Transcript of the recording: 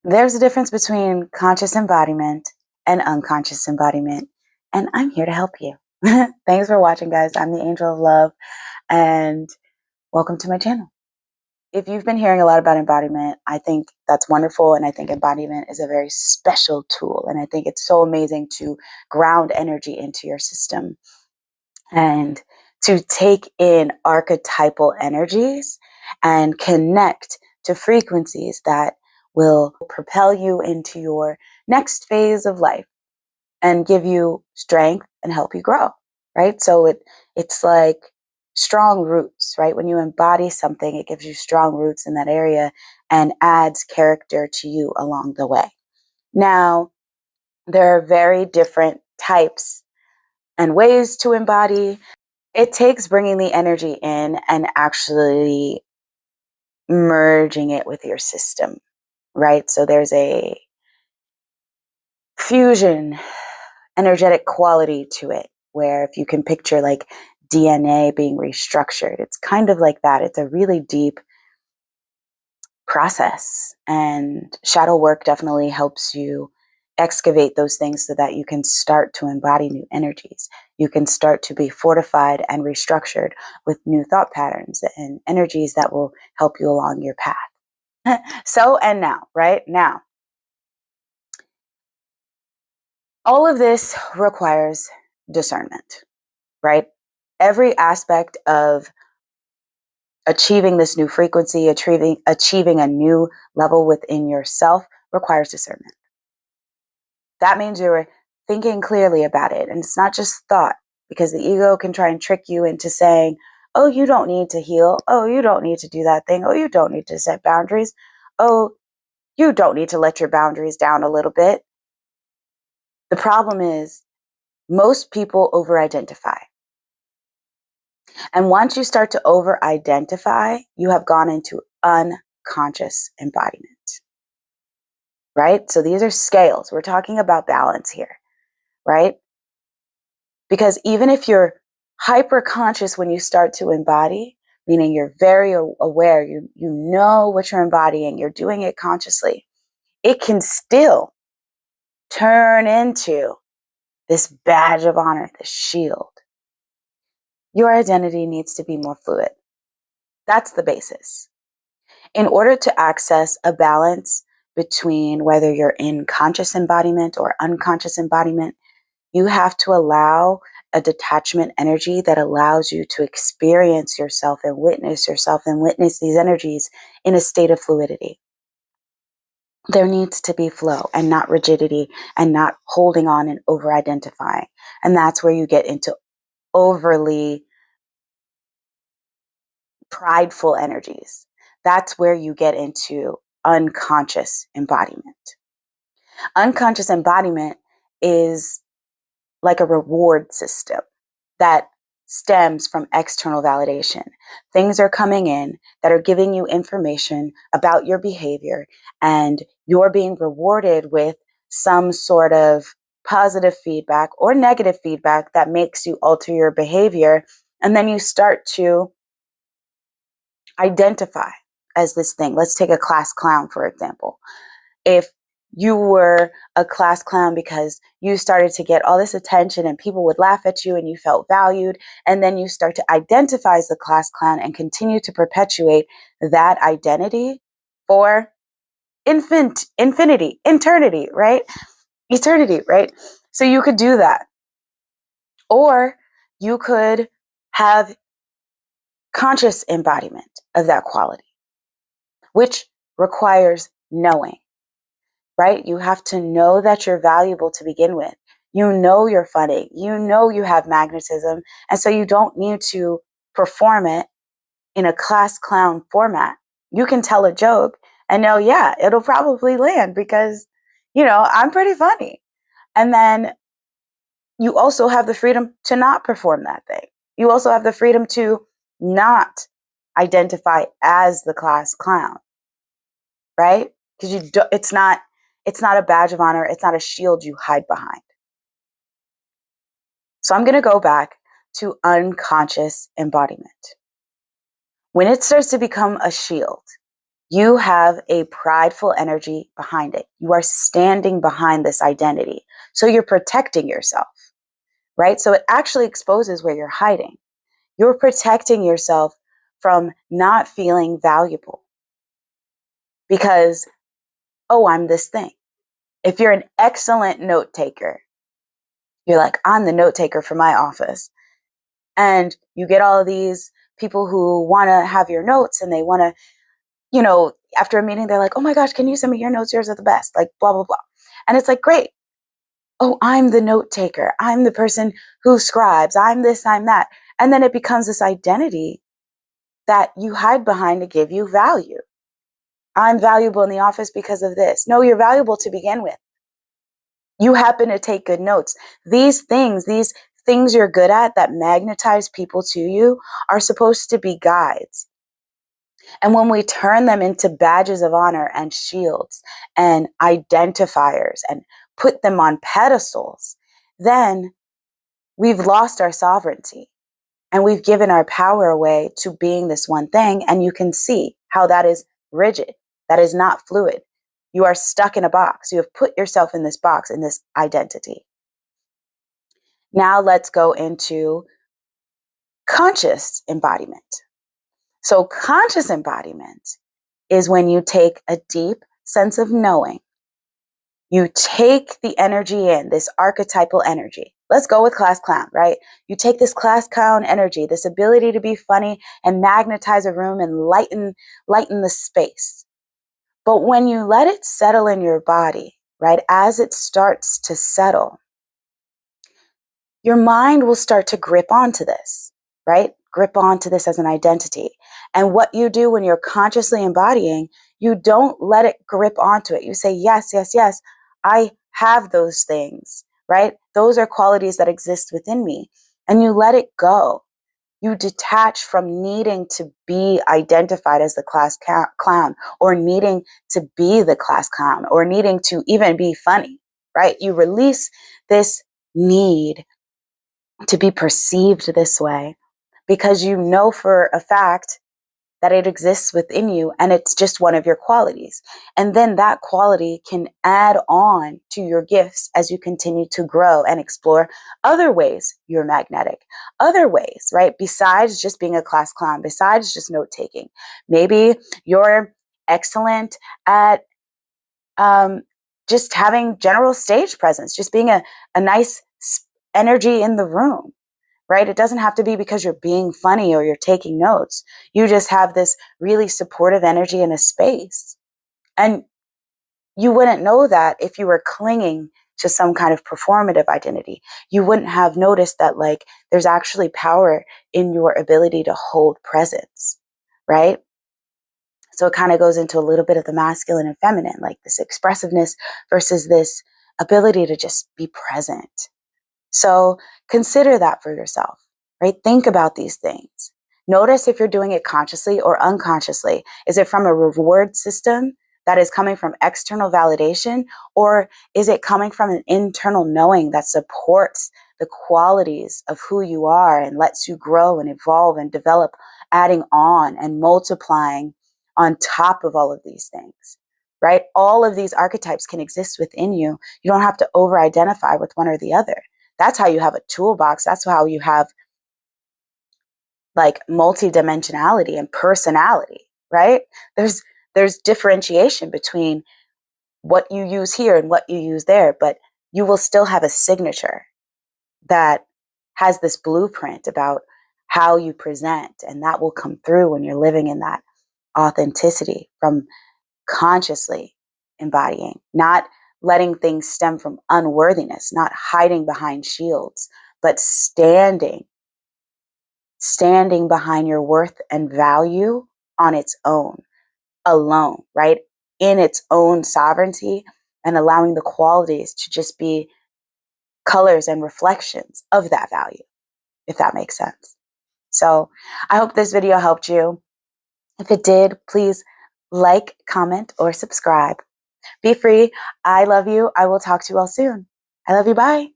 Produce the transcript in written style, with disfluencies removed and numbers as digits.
There's a difference between conscious embodiment and unconscious embodiment, and I'm here to help you. Thanks for watching, guys. I'm the Angel of Love, and welcome to my channel. If you've been hearing a lot about embodiment, I think that's wonderful, and I think embodiment is a very special tool, and I think it's so amazing to ground energy into your system and to take in archetypal energies and connect to frequencies that will propel you into your next phase of life and give you strength and help you grow, right? So it's like strong roots, right? When you embody something, it gives you strong roots in that area and adds character to you along the way. Now, there are very different types and ways to embody. It takes bringing the energy in and actually merging it with your system, right? So there's a fusion energetic quality to it, where if you can picture like DNA being restructured, it's kind of like that. It's a really deep process, and shadow work definitely helps you excavate those things so that you can start to embody new energies. You can start to be fortified and restructured with new thought patterns and energies that will help you along your path. So, and now, right now, all of this requires discernment, right? Every aspect of achieving this new frequency, achieving a new level within yourself requires discernment. That means you're thinking clearly about it. And it's not just thought, because the ego can try and trick you into saying, oh, you don't need to heal. Oh, you don't need to do that thing. Oh, you don't need to set boundaries. Oh, you don't need to let your boundaries down a little bit. The problem is most people over-identify. And once you start to over-identify, you have gone into unconscious embodiment, right? So these are scales. We're talking about balance here, right? Because even if you're hyper conscious when you start to embody, meaning you're very aware, you know what you're embodying, you're doing it consciously, it can still turn into this badge of honor, this shield. Your identity needs to be more fluid. That's the basis. In order to access a balance between whether you're in conscious embodiment or unconscious embodiment, you have to allow a detachment energy that allows you to experience yourself and witness these energies in a state of fluidity. There needs to be flow and not rigidity and not holding on and over-identifying. And that's where you get into overly prideful energies. That's where you get into unconscious embodiment. Unconscious embodiment is like a reward system that stems from external validation. Things are coming in that are giving you information about your behavior, and you're being rewarded with some sort of positive feedback or negative feedback that makes you alter your behavior. And then you start to identify as this thing. Let's take a class clown, for example. If you were a class clown because you started to get all this attention and people would laugh at you and you felt valued, and then you start to identify as the class clown and continue to perpetuate that identity for eternity, right? Eternity, right? So you could do that. Or you could have conscious embodiment of that quality, which requires knowing, right? You have to know that you're valuable to begin with. You know you're funny. You know you have magnetism. And so you don't need to perform it in a class clown format. You can tell a joke and know, yeah, it'll probably land because, I'm pretty funny. And then you also have the freedom to not perform that thing. You also have the freedom to not identify as the class clown, right? Because it's not a badge of honor. It's not a shield you hide behind. So I'm going to go back to unconscious embodiment. When it starts to become a shield, You have a prideful energy behind it. You are standing behind this identity. So you're protecting yourself, right? So it actually exposes where you're hiding. You're protecting yourself from not feeling valuable because, oh, I'm this thing. If you're an excellent note taker, you're like, I'm the note taker for my office. And you get all of these people who want to have your notes and they want to, after a meeting, they're like, oh my gosh, can you send me your notes? Yours are the best, like blah, blah, blah. And it's like, great. Oh, I'm the note taker. I'm the person who scribes. I'm this, I'm that. And then it becomes this identity that you hide behind to give you value. I'm valuable in the office because of this. No, you're valuable to begin with. You happen to take good notes. These things you're good at that magnetize people to you are supposed to be guides. And when we turn them into badges of honor and shields and identifiers and put them on pedestals, then we've lost our sovereignty and we've given our power away to being this one thing. And you can see how that is rigid. That is not fluid. You are stuck in a box. You have put yourself in this box, in this identity. Now let's go into conscious embodiment. So conscious embodiment is when you take a deep sense of knowing. You take the energy in, this archetypal energy. Let's go with class clown, right? You take this class clown energy, this ability to be funny and magnetize a room and lighten the space. But when you let it settle in your body, right, as it starts to settle, your mind will start to grip onto this, right? Grip onto this as an identity. And what you do when you're consciously embodying, you don't let it grip onto it. You say, yes, yes, yes, I have those things, right? Those are qualities that exist within me. And you let it go. You detach from needing to be identified as the class clown or needing to be the class clown or needing to even be funny, right? You release this need to be perceived this way because you know for a fact that it exists within you and it's just one of your qualities. And then that quality can add on to your gifts as you continue to grow and explore other ways you're magnetic, other ways, right? Besides just being a class clown, besides just note taking. Maybe you're excellent at just having general stage presence, just being a nice energy in the room, right? It doesn't have to be because you're being funny or you're taking notes. You just have this really supportive energy in a space. And you wouldn't know that if you were clinging to some kind of performative identity. You wouldn't have noticed that like there's actually power in your ability to hold presence, right? So it kind of goes into a little bit of the masculine and feminine, like this expressiveness versus this ability to just be present. So consider that for yourself, right? Think about these things. Notice if you're doing it consciously or unconsciously. Is it from a reward system that is coming from external validation, or is it coming from an internal knowing that supports the qualities of who you are and lets you grow and evolve and develop, adding on and multiplying on top of all of these things, right? All of these archetypes can exist within you. You don't have to over-identify with one or the other. That's how you have a toolbox. That's how you have like multidimensionality and personality, right? There's differentiation between what you use here and what you use there, but you will still have a signature that has this blueprint about how you present, and that will come through when you're living in that authenticity from consciously embodying, not letting things stem from unworthiness, not hiding behind shields, but standing behind your worth and value on its own, alone, right? In its own sovereignty, and allowing the qualities to just be colors and reflections of that value, if that makes sense. So I hope this video helped you. If it did, please like, comment, or subscribe. Be free. I love you. I will talk to you all soon. I love you. Bye.